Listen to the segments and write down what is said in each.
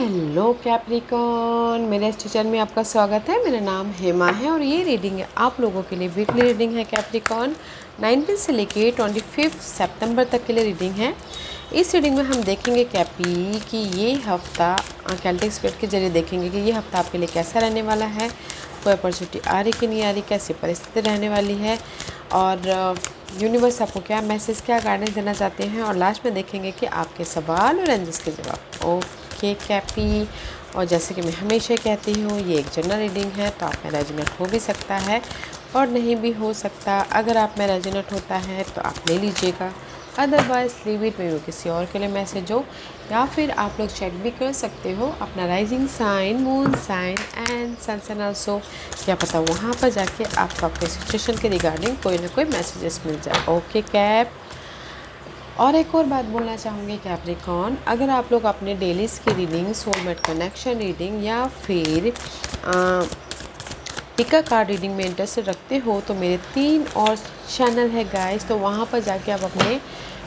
Hello Capricorn, मेरे इस channel में आपका स्वागत है। मेरा नाम हेमा है और ये रीडिंग है आप लोगों के लिए। वीकली रीडिंग है कैप्रिकॉन। 19 से लेके 25 सितंबर तक के लिए रीडिंग है। इस रीडिंग में हम देखेंगे कैपी कि ये हफ्ता कैल्टिक स्पिरिट के जरिए देखेंगे कि ये हफ्ता आपके लिए कैसा रहने वाला है, कोई अपॉर्चुनिटी आ रही कि नहीं आ रही, कैसी परिस्थिति रहने वाली है और यूनिवर्स आपको क्या मैसेज, क्या गाइडेंस देना चाहते हैं। और लास्ट में देखेंगे कि आपके सवाल और एंजल्स के जवाब। ओके कैपी, और जैसे कि मैं हमेशा कहती हूँ ये एक जनरल रीडिंग है, तो आप में रेजोनेट हो भी सकता है और नहीं भी हो सकता। अगर आप में रेजोनेट होता है तो आप ले लीजिएगा, अदरवाइज लीव इट में किसी और के लिए मैसेज हो। या फिर आप लोग चेक भी कर सकते हो अपना rising sign, moon sign and sun sign also. क्या पता वहाँ पर जाके आपको आपके सिचुएशन के रिगार्डिंग कोई ना कोई मैसेजेस मिल जाए। Okay cap. और एक और बात बोलना चाहूँगी कैप्रिकॉन, अगर आप लोग अपने डेलीज़ की रीडिंग, सोलमेट कनेक्शन रीडिंग या फिर पिका कार्ड रीडिंग में इंटरेस्ट रखते हो तो मेरे 3 और चैनल है गाइस, तो वहाँ पर जाके आप अपने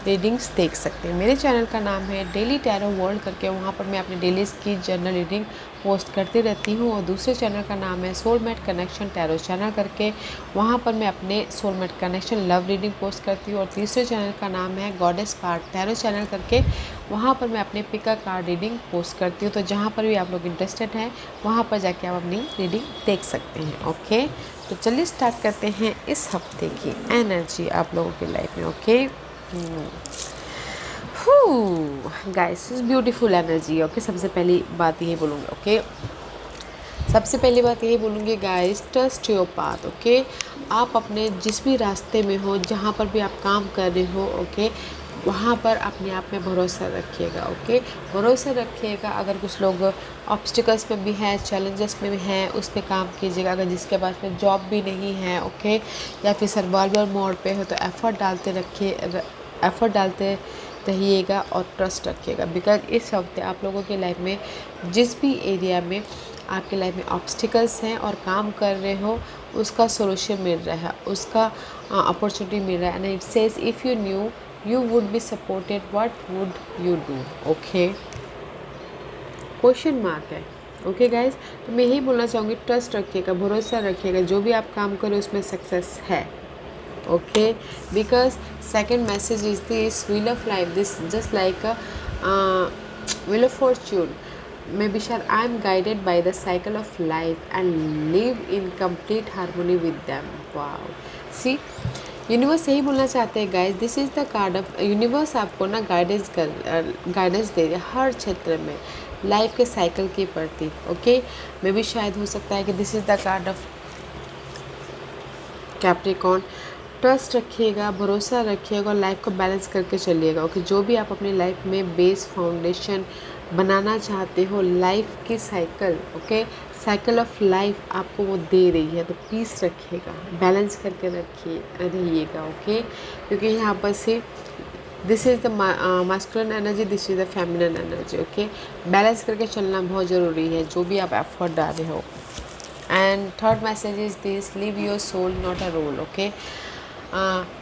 रीडिंग्स देख सकते हैं। मेरे चैनल का नाम है डेली टैरो वर्ल्ड करके, वहाँ पर मैं अपनी डेलीज़ की जर्नल रीडिंग पोस्ट करती रहती हूँ। और दूसरे चैनल का नाम है सोलमेट कनेक्शन टैरो चैनल करके, वहाँ पर मैं अपने soulmate connection love reading post करती हूँ। और तीसरे चैनल का नाम है गॉडेस कार्ड टैरो चैनल करके, वहाँ पर मैं अपने पिका कार्ड रीडिंग पोस्ट करती हूँ। तो जहाँ पर भी आप लोग इंटरेस्टेड हैं वहाँ पर जाके आप अपनी रीडिंग देख सकते हैं। ओके, तो चलिए स्टार्ट करते हैं इस हफ्ते की एनर्जी आप लोगों की लाइफ में। Okay guys, is beautiful energy. Okay, सबसे पहली बात यही बोलूँगी। ओके, सबसे पहली बात यही बोलूँगी guys, trust your path. Okay, आप अपने जिस भी रास्ते में हो, जहाँ पर भी आप काम कर रहे हो, ओके, वहाँ पर अपने आप में भरोसा रखिएगा। ओके, भरोसा रखिएगा। अगर कुछ लोग ऑब्स्टिकल्स में भी हैं, चैलेंजेस में भी हैं, उस पर काम कीजिएगा। अगर जिसके पास में जॉब भी नहीं है, ओके, या फिर सर्वाइवल मोड पे हो, तो एफ़र्ट डालते रहिएगा और ट्रस्ट रखिएगा। बिकॉज इस हफ्ते आप लोगों की लाइफ में जिस भी एरिया में आपके लाइफ में ऑब्स्टिकल्स हैं और काम कर रहे हो, उसका सोल्यूशन मिल रहा है, उसका अपॉर्चुनिटी मिल रहा है। And it says if you new you would be supported, what would you do? Okay, question mark है। ओके गाइज, तो मैं यही बोलना चाहूँगी, ट्रस्ट रखिएगा, भरोसा रखिएगा, जो भी आप काम करें उसमें सक्सेस है। Okay, because second message is this wheel of life, this just like wheel of fortune. Maybe शायद I am guided by the cycle of life and live in complete harmony with them. Wow, see universe यही बोलना चाहते हैं guys, this is the card of universe. आपको ना guidance दे रही है हर क्षेत्र में, लाइफ के साइकिल के प्रति। ओके, मे भी शायद हो सकता है कि this is the card of Capricorn. Trust रखिएगा, भरोसा रखिएगा और लाइफ को बैलेंस करके चलिएगा। ओके, जो भी आप अपनी लाइफ में बेस फाउंडेशन बनाना चाहते हो, लाइफ की cycle, okay, cycle of life आपको वो दे रही है, तो पीस रखिएगा, बैलेंस करके रहिएगा। ओके, क्योंकि यहाँ पर से this is the masculine energy, this is the feminine energy. Okay, balance करके चलना बहुत ज़रूरी है, जो भी आप एफर्ट डाल रहे हो। And third message is this, live your soul not a role. Okay,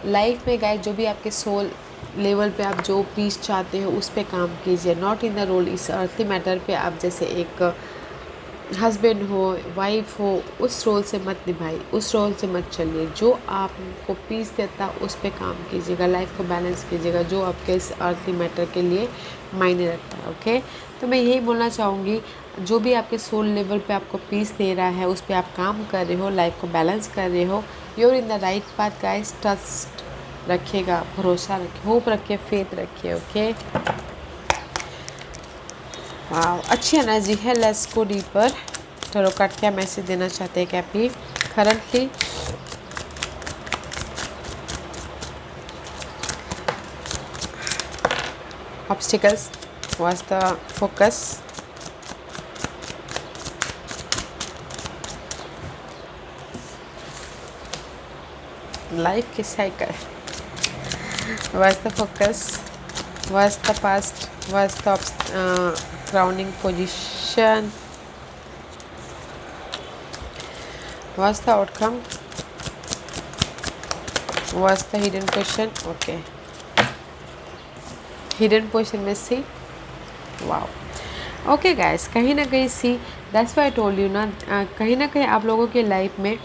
life में गाइस, जो भी आपके सोल लेवल पे आप जो पीस चाहते हो उस पे काम कीजिए, नॉट इन द रोल। इस अर्थली मैटर पे आप जैसे एक हस्बैंड हो, वाइफ हो, उस रोल से मत निभाइए, उस रोल से मत चलिए। जो आपको पीस देता उस पे काम कीजिएगा, लाइफ को बैलेंस कीजिएगा, जो आपके इस अर्थली मैटर के लिए मायने रखता है। ओके, तो मैं यही बोलना चाहूँगी, जो भी आपके सोल लेवल पे आपको पीस दे रहा है उस पे आप काम कर रहे हो, लाइफ को बैलेंस कर रहे हो, you're in the right path guys. Trust रखिएगा, भरोसा रखिए, होप रखिए, फेथ रखिए। ओके, वाह, अच्छी एनर्जी है। Let's go deeper. Tarot card क्या मैसेज देना चाहते हैं कैपी currently? Obstacles was the focus. Life की cycle was the focus, was the past, was the crowning position, was the outcome, was the hidden question. Okay, hidden position में से wow. Okay guys, कहीं ना कहीं see that's why I told you ना, कहीं ना कहीं आप लोगों के लाइफ में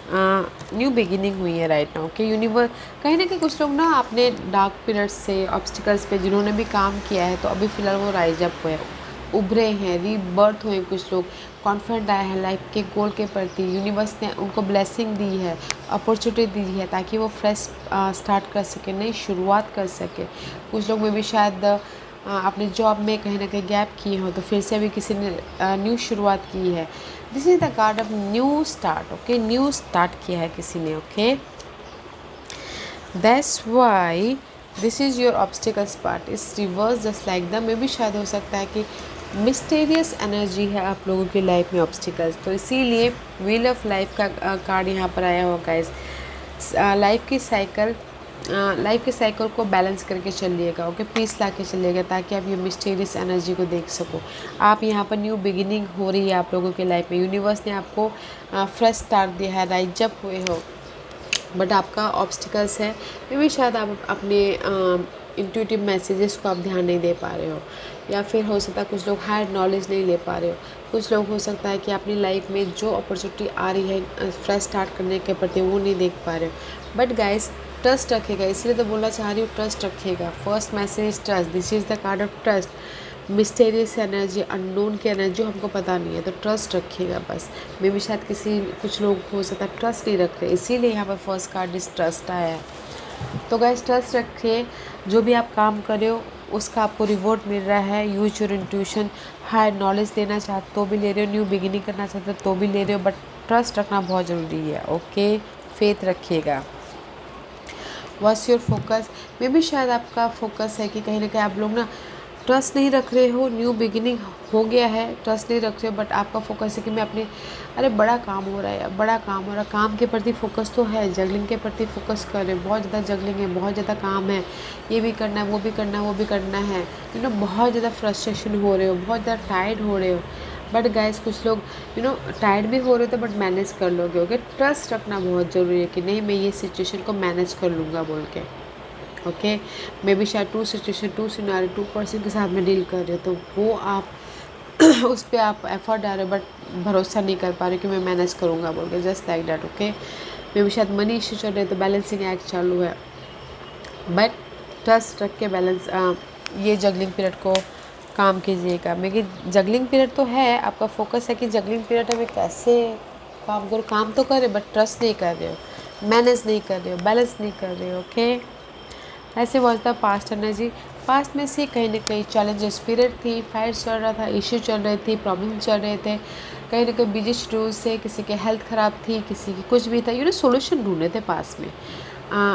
न्यू बिगिनिंग हुई है राइट नाउ। कि यूनिवर्स कहीं ना कहीं कुछ लोग ना अपने डार्क पीरियड्स से, ऑब्स्टिकल्स पे जिन्होंने भी काम किया है, तो अभी फ़िलहाल वो राइज अप हुए, उभरे हैं, रीबर्थ हुए। कुछ लोग कॉन्फिडेंट आए हैं लाइफ के गोल के प्रति। यूनिवर्स ने उनको ब्लेसिंग दी है, अपॉर्चुनिटी दी है, ताकि वो फ्रेश स्टार्ट कर सके, नई शुरुआत कर सके। कुछ लोग में भी शायद अपने जॉब में कहीं ना कहीं गैप किए हो, तो फिर से अभी किसी ने न्यू शुरुआत की है। This is the card of new start. Okay, new start किया है किसी ने। Okay, that's why this is your obstacles part इस रिवर्स जस्ट लाइक द। में भी शायद हो सकता है कि मिस्टीरियस एनर्जी है आप लोगों की लाइफ में ऑब्स्टिकल्स, तो इसीलिए व्हील ऑफ लाइफ का कार्ड यहाँ पर आया होगा गाइस। लाइफ के साइकिल को बैलेंस करके चलिएगा। ओके, पीस ला के चलिएगा, ताकि आप ये मिस्टीरियस एनर्जी को देख सको। आप यहाँ पर न्यू बिगिनिंग हो रही है आप लोगों के लाइफ में। यूनिवर्स ने आपको फ्रेश स्टार्ट दिया है, राइज अप हुए हो, बट आपका ऑब्स्टिकल्स है। मे भी शायद आप अपने इंट्यूटिव मैसेजेस को आप ध्यान नहीं दे पा रहे हो, या फिर हो सकता है कुछ लोग हायर नॉलेज नहीं ले पा रहे हो। कुछ लोग हो सकता है कि अपनी लाइफ में जो अपॉर्चुनिटी आ रही है फ्रेश स्टार्ट करने के प्रति, वो नहीं देख पा रहे हो। बट गाइस, ट्रस्ट रखेगा, इसलिए तो बोलना चाह रही हूँ, ट्रस्ट रखिएगा। First message trust, this is the card of trust. Mysterious energy, unknown की एनर्जी जो हमको पता नहीं है, तो ट्रस्ट रखिएगा बस। मे भी शायद कुछ लोग हो सकता है ट्रस्ट नहीं रख रहे, इसीलिए यहाँ पर फर्स्ट कार्ड इस ट्रस्ट आया है। तो गाइस, ट्रस्ट रखिए, जो भी आप काम कर रहे हो उसका आपको रिवॉर्ड मिल रहा है। Use your intuition. Higher knowledge लेना चाहते तो भी ले रहे हो, न्यू बिगिनिंग करना चाहते हो तो भी ले रहे हो, बट ट्रस्ट रखना बहुत ज़रूरी है। ओके, फेथ रखिएगा। What's your focus? मे भी शायद आपका फोकस है कि कहीं ना कहीं आप लोग ना ट्रस्ट नहीं रख रहे हो। न्यू बिगिनिंग हो गया है, ट्रस्ट नहीं रख रहे हो, बट आपका फोकस है कि मैं अपने, अरे बड़ा काम हो रहा है, बड़ा काम हो रहा है, काम के प्रति फोकस तो है, जगलिंग के प्रति फोकस कर रहे हो। बहुत ज़्यादा जगलिंग है, बहुत ज़्यादा काम है, ये भी करना है, वो भी करना है, वो भी करना है। बहुत ज़्यादा फ्रस्ट्रेशन हो रहे हो, बहुत ज़्यादा टायर्ड हो रहे हो। बट गाइस, कुछ लोग टायर्ड भी हो रहे हो तो बट मैनेज कर लोगे। ओके, ट्रस्ट रखना बहुत ज़रूरी है कि नहीं, मैं ये सिचुएशन को मैनेज कर लूँगा बोल के। ओके, मे बी शायद two situation, two scenario, two person के साथ में डील कर रहे हो, तो वो आप उस पर आप एफर्ट डाल रहे हो, बट भरोसा नहीं कर पा रहे कि मैं मैनेज करूँगा बोल के, just like that. Okay, maybe शायद मनी इश्यू चल रहे तो बैलेंसिंग एक्ट चालू है, बट ट्रस्ट रख के बैलेंस ये जगलिंग पीरियड को काम कीजिएगा। मेरी जगलिंग पीरियड तो है, आपका फोकस है कि जगलिंग पीरियड में कैसे काम करो, काम तो कर रहे बट ट्रस्ट नहीं कर रहे हो, मैनेज नहीं कर रहे हो, बैलेंस नहीं कर रहे हो। ओके, ऐसे was the past energy. Past में से कहीं ना कहीं चैलेंजेस पीरियड थी, फाइट चल रहा था, इश्यू चल रहे थे, प्रॉब्लम चल रहे थे, कहीं ना कहीं बिजी शेड्यूल से किसी की हेल्थ ख़राब थी, किसी की कुछ भी था, सोल्यूशन ढूंढे थे पास में,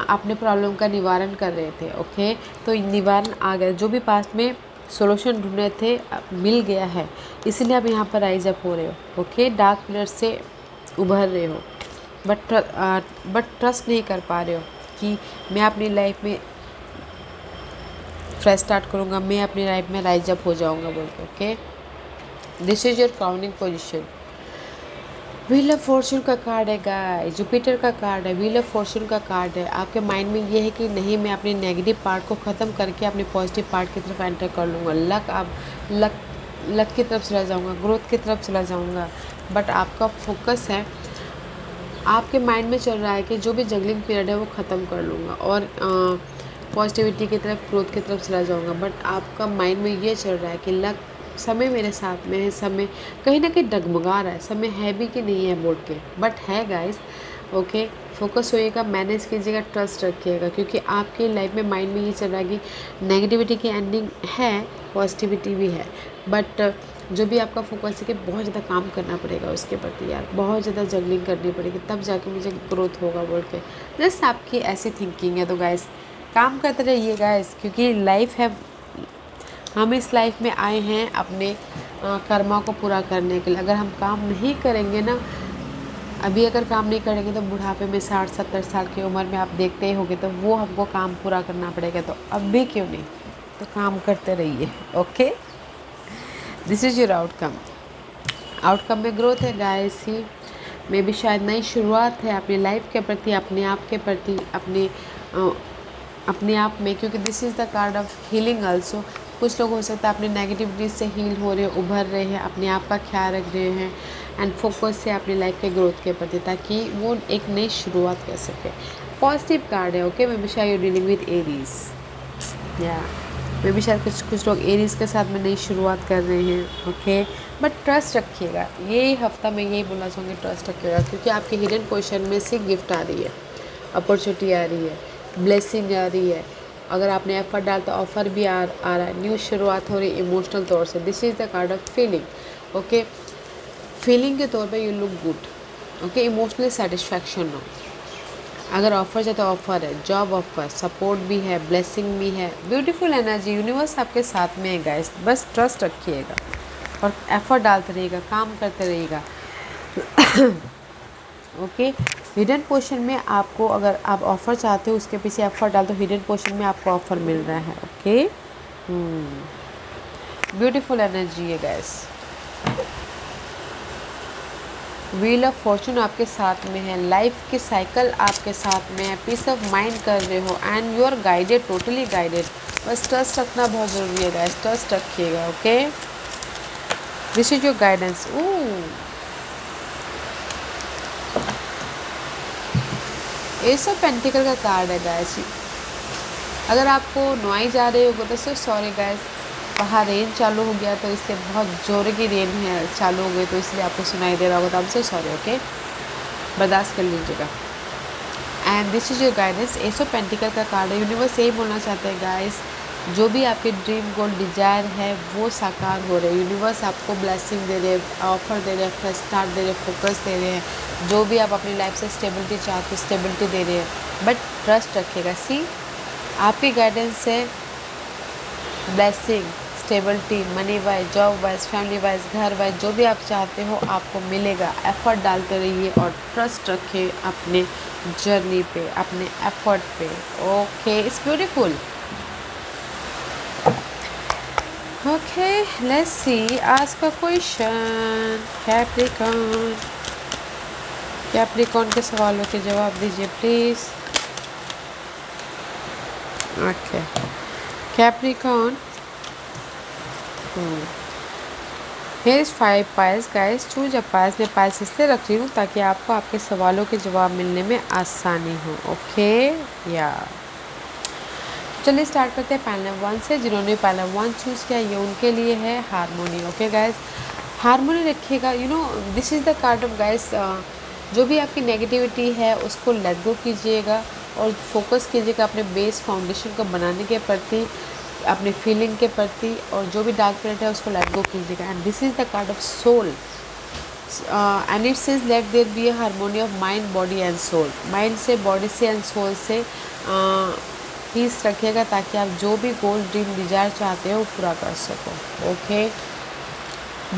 अपने प्रॉब्लम का निवारण कर रहे थे। ओके, तो निवारण आ गया, जो भी पास्ट में सोल्यूशन ढूंढे थे मिल गया है, इसीलिए आप यहाँ पर राइज अप हो रहे हो। ओके, डार्क पीरियड से उभर रहे हो, बट ट्रस्ट नहीं कर पा रहे हो कि मैं अपनी लाइफ में फ्रेश स्टार्ट करूँगा, मैं अपनी लाइफ में राइज अप हो जाऊँगा बोल के। Okay, this is your crowning position. Wheel of Fortune का कार्ड है गाइस, जुपिटर का कार्ड है, व्हील ऑफ फॉर्चून का कार्ड है। आपके माइंड में ये है कि नहीं, मैं अपने नेगेटिव पार्ट को ख़त्म करके अपने पॉजिटिव पार्ट की तरफ एंटर कर लूँगा, लक की तरफ चला जाऊँगा, ग्रोथ की तरफ चला जाऊँगा। बट आपका फोकस है, आपके माइंड में चल रहा है कि जो भी जगलिंग पीरियड है वो ख़त्म कर लूँगा और पॉजिटिविटी की तरफ, ग्रोथ की तरफ चला जाऊँगा। बट आपका माइंड में ये चल रहा है कि लक, समय मेरे साथ में है, समय कहीं ना कहीं डगमगा रहा है, समय है भी कि नहीं है बोल के, बट है गाइस। ओके, फोकस होइएगा, मैनेज कीजिएगा, ट्रस्ट रखिएगा, क्योंकि आपकी लाइफ में माइंड में ये चल रहा है कि नेगेटिविटी की एंडिंग है, पॉजिटिविटी भी है, बट जो भी आपका फोकस है कि बहुत ज़्यादा काम करना पड़ेगा उसके प्रति यार, बहुत ज़्यादा जगलिंग करनी पड़ेगी, तब जाके मुझे ग्रोथ होगा बोल के, जस्ट आपकी ऐसी थिंकिंग है। तो गाइस, काम करते रहिए गाइस, क्योंकि लाइफ है, हम इस लाइफ में आए हैं अपने कर्मा को पूरा करने के लिए। अगर हम काम नहीं करेंगे ना, अभी अगर काम नहीं करेंगे तो बुढ़ापे में 60-70 साल की उम्र में आप देखते ही होंगे, तो वो हमको काम पूरा करना पड़ेगा, तो अब भी क्यों नहीं, तो काम करते रहिए। Okay, this is your outcome. Outcome में ग्रोथ है गाइस ही, में भी शायद नई शुरुआत है अपनी लाइफ के प्रति, अपने आप के प्रति, अपने आप में, क्योंकि this is the card of healing also. कुछ लोग हो सकता है अपने नेगेटिविटी से हील हो रहे, उभर रहे हैं, अपने आप का ख्याल रख रहे हैं एंड फोकस है अपनी लाइफ के ग्रोथ के प्रति, ताकि वो एक नई शुरुआत कर सके। पॉजिटिव कार्ड है, ओके। मे बी शायद यू डीलिंग विद एरीज, या मे बी शायद कुछ लोग एरीज के साथ में नई शुरुआत कर रहे हैं, ओके। बट ट्रस्ट रखिएगा, ये हफ्ता में यही बोलना चाहूँगी, ट्रस्ट रखिएगा, क्योंकि आपकी हिडन पोजीशन में से गिफ्ट आ रही है, अपॉर्चुनिटी आ रही है, ब्लेसिंग आ रही है। अगर आपने एफर्ट डाला तो ऑफर भी आ रहा है, न्यू शुरुआत हो रही है इमोशनल तौर से। This is the card of feeling, okay. Feeling के तौर पे you look good, okay. Emotionally satisfaction हो, अगर ऑफर है तो ऑफर है, जॉब ऑफर, सपोर्ट भी है, ब्लेसिंग भी है, ब्यूटीफुल एनर्जी, यूनिवर्स आपके साथ में है गाइस। बस ट्रस्ट रखिएगा और एफर्ट डालते रहिएगा, काम करते रहिएगा, ओके। हिडन पोर्शन में आपको, अगर आप ऑफ़र चाहते हो उसके पीछे एफर्ट डाल, तो हिडन पोर्शन में आपको ऑफ़र मिल रहा है, ओके। ब्यूटीफुल एनर्जी है गाइस। व्हील ऑफ फॉर्चून आपके साथ में है, लाइफ की साइकिल आपके साथ में है, पीस ऑफ माइंड कर रहे हो and you are guided, totally guided. बस ट्रस्ट रखना बहुत ज़रूरी है गाइस, ट्रस्ट रखिएगा, okay. This is your guidance. Ace of pentacle का कार्ड है गाइस। अगर आपको नोई जा रहे हो तो सो सॉरी गाइस, बाहर रेन चालू हो गया तो इससे बहुत ज़ोर की रेन है चालू हो गई, तो इसलिए आपको सुनाई दे रहा होगा, तो हम सो सॉरी, ओके। बर्दाश्त कर लीजिएगा। And this is your guidance. Ace of pentacle का कार्ड है। यूनिवर्स यही बोलना चाहते हैं गाइस, जो भी आपके ड्रीम गोल डिजायर है वो साकार हो रहे हैं। यूनिवर्स आपको ब्लेसिंग दे रहे हैं, ऑफर दे रहे हैं, फ्रेश स्टार्ट दे रहे हैं, फोकस दे रहे हैं। जो भी आप अपनी लाइफ से स्टेबिलिटी चाहते हो, स्टेबिलिटी दे रहे हैं, बट ट्रस्ट रखिएगा। सी, आपकी गाइडेंस से blessing, stability, money wise, job wise, family wise, घर वाइज, जो भी आप चाहते हो आपको मिलेगा। एफर्ट डालते रहिए और ट्रस्ट रखिए अपने जर्नी पे, अपने एफर्ट पे, okay. It's beautiful, okay. Let's see, ask a question. Capricorn के सवालों के जवाब दीजिए please, okay. Capricorn, here is 5 piles guys, choose a piles. मैं पाइल्स इससे रख रही हूँ ताकि आपको आपके सवालों के जवाब मिलने में आसानी हो, ओके। या चलिए स्टार्ट करते हैं पैनल 1 से। जिन्होंने पैनल 1 चूज़ किया ये उनके लिए है हारमोनी, ओके गाइस। हारमोनी रखिएगा, you know this is the card of guys. जो भी आपकी नेगेटिविटी है उसको लेट गो कीजिएगा और फोकस कीजिएगा अपने बेस फाउंडेशन को बनाने के प्रति, अपने फीलिंग के प्रति, और जो भी डार्क प्लेनेट है उसको लेट गो कीजिएगा। And this is the card of soul and it says let there be a harmony of mind, body and soul. Mind से, बॉडी से एंड सोल से पीस रखिएगा ताकि आप जो भी गोल, ड्रीम, डिजायर चाहते हो वो पूरा कर सको, ओके।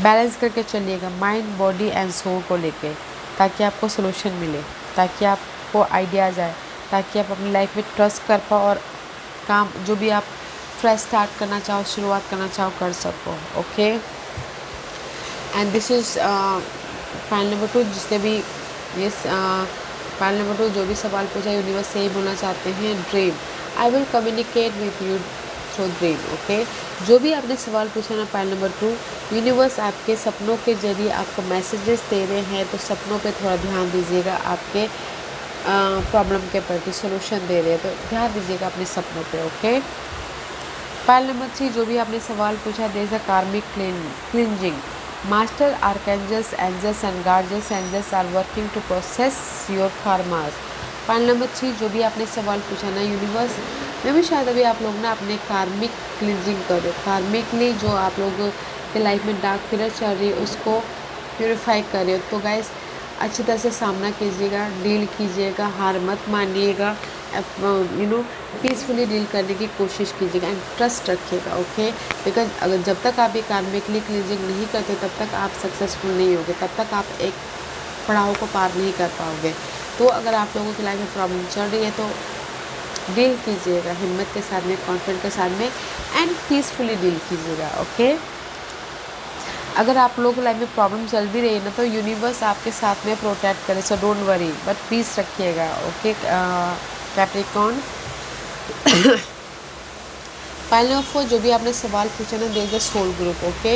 बैलेंस करके चलिएगा माइंड, बॉडी एंड सोल को लेके, ताकि आपको सोल्यूशन मिले, ताकि आपको आइडिया जाए, ताकि आप अपनी लाइफ में ट्रस्ट कर पाओ और काम जो भी आप फ्रेश स्टार्ट करना चाहो, शुरुआत करना चाहो, कर सको, okay. And this is file number 2। जिसने भी ये फाइल नंबर 2 जो भी सवाल पूछा, यूनिवर्स से ही बोलना चाहते हैं dream, I will communicate with you through dream, okay. जो भी आपने सवाल पूछा ना फाइल नंबर 2, यूनिवर्स आपके सपनों के जरिए आपको मैसेजेस दे रहे हैं, तो सपनों पे थोड़ा ध्यान दीजिएगा। आपके प्रॉब्लम के प्रति सोल्यूशन दे रहे हैं, तो ध्यान दीजिएगा अपने सपनों पे, ओके। फाइल नंबर 3, जो भी आपने सवाल पूछा, there is a karmic cleansing, master archangels, angels and guardian angels are working to process your karmas। Pile number 3, जो भी आपने सवाल पूछा ना, यूनिवर्स में भी शायद अभी आप लोग ना अपने कार्मिक क्लिंजिंग करो, कार्मिकली जो आप लोगों के लाइफ में डार्क पीरियड चल रही है उसको प्योरीफाई करें। तो गाइस अच्छी तरह से सामना कीजिएगा, डील कीजिएगा, हार मत मानिएगा, यू नो पीसफुली डील करने की कोशिश कीजिएगा एंड ट्रस्ट रखिएगा, ओके। बिकॉज अगर जब तक आप ये कार्मिकली क्लींजिंग नहीं करते तब तक आप सक्सेसफुल नहीं होगे, तब तक आप एक पड़ाव को पार नहीं कर पाओगे। तो अगर आप लोगों की लाइफ में प्रॉब्लम चल रही है तो डील कीजिएगा हिम्मत के साथ में, कॉन्फिडेंस के साथ में एंड पीसफुली डील कीजिएगा, ओके। अगर आप लोगों की लाइफ में प्रॉब्लम चल भी रही है ना, तो यूनिवर्स आपके साथ में प्रोटेक्ट करे, so don't worry, but peace रखिएगा, ओके। कैप्रिकॉर्न, पाइल नंबर 4, जो भी आपने सवाल पूछा ना, there is a soul group, okay.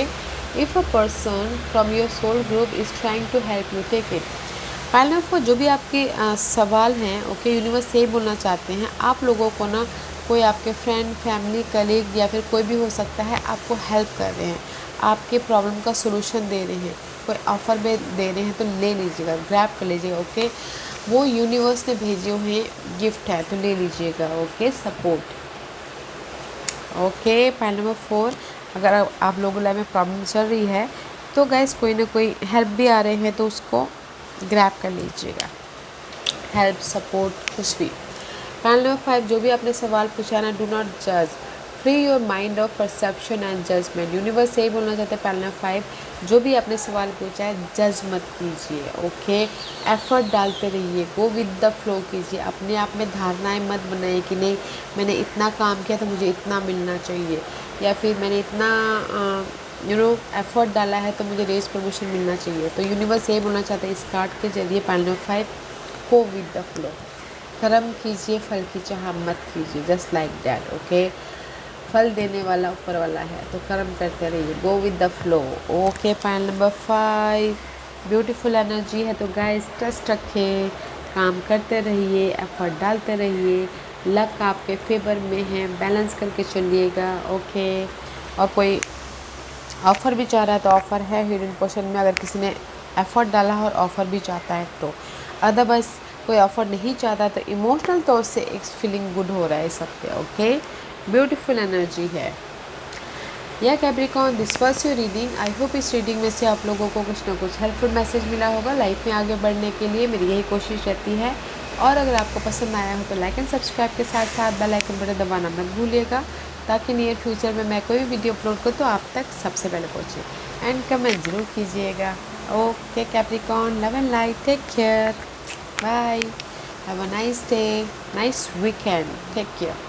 If a person from your soul group is trying to help you, take it. Pile number 4, जो भी आपके सवाल हैं, ओके, यूनिवर्स यही बोलना चाहते हैं आप लोगों को ना, कोई आपके फ्रेंड, फैमिली, कलीग या फिर कोई भी हो सकता है, आपको हेल्प कर रहे हैं, आपके प्रॉब्लम का सोल्यूशन दे रहे हैं, कोई ऑफ़र में दे रहे हैं, तो ले लीजिएगा, ग्रैब कर लीजिएगा, ओके। वो यूनिवर्स ने भेजे हुए गिफ्ट है, तो ले लीजिएगा, okay. Support, okay. Point number 4, अगर आप लोगों लाइफ में प्रॉब्लम चल रही है तो गैस कोई ना कोई हेल्प भी आ रहे हैं, तो उसको ग्रैब कर लीजिएगा, हेल्प, सपोर्ट, कुछ भी। पॉइंट नंबर 5, जो भी आपने सवाल पूछा ना, डू नॉट जज, free your mind of perception and judgement. Universe यही बोलना चाहते हैं पॉइंट नंबर 5, जो भी आपने सवाल पूछा है, जज मत कीजिए, ओके। एफर्ट डालते रहिए, गो विद द फ्लो कीजिए, अपने आप में धारणाएं मत बनाइए कि नहीं मैंने इतना काम किया तो मुझे इतना मिलना चाहिए, या फिर मैंने इतना एफर्ट डाला है तो मुझे रेस प्रमोशन मिलना चाहिए। तो यूनिवर्स यही बोलना चाहते हैं इस कार्ड के जरिए, point number 5, go with the flow, कर्म कीजिए, फल की चाह मत कीजिए, जस्ट लाइक दैट, ओके। फल देने वाला ऊपर वाला है, तो कर्म करते रहिए, go with the flow, okay. Point number 5, beautiful energy है, तो गाइस ट्रस्ट रखिए, काम करते रहिए, एफर्ट डालते रहिए, लक आपके फेवर में है, बैलेंस करके चलिएगा, ओके। और कोई ऑफ़र भी चाह रहा है तो ऑफ़र है हिडन पोर्शन में, अगर किसी ने एफ़र्ट डाला है और ऑफ़र भी चाहता है तो। अदरवाइज़ कोई ऑफ़र नहीं चाहता तो इमोशनल तौर से एक फीलिंग गुड हो रहा है इस हफ्ते, ओके। ब्यूटीफुल एनर्जी है। या Capricorn, this was your reading. I hope इस रीडिंग में से आप लोगों को कुछ ना कुछ हेल्पफुल मैसेज मिला होगा। लाइफ में आगे बढ़ने के लिए मेरी यही कोशिश रहती है। और अगर आपको पसंद आया हो तो लाइक एंड सब्सक्राइब के साथ साथ बेल आइकन बटन दबाना मत भूलिएगा, ताकि नियर फ्यूचर में मैं कोई भी वीडियो अपलोड करूँ तो आप तक सबसे पहले पहुँचे। एंड कमेंट ज़रूर कीजिएगा। Okay Capricorn, love and light, take care, bye, have a nice day, nice weekend, take care.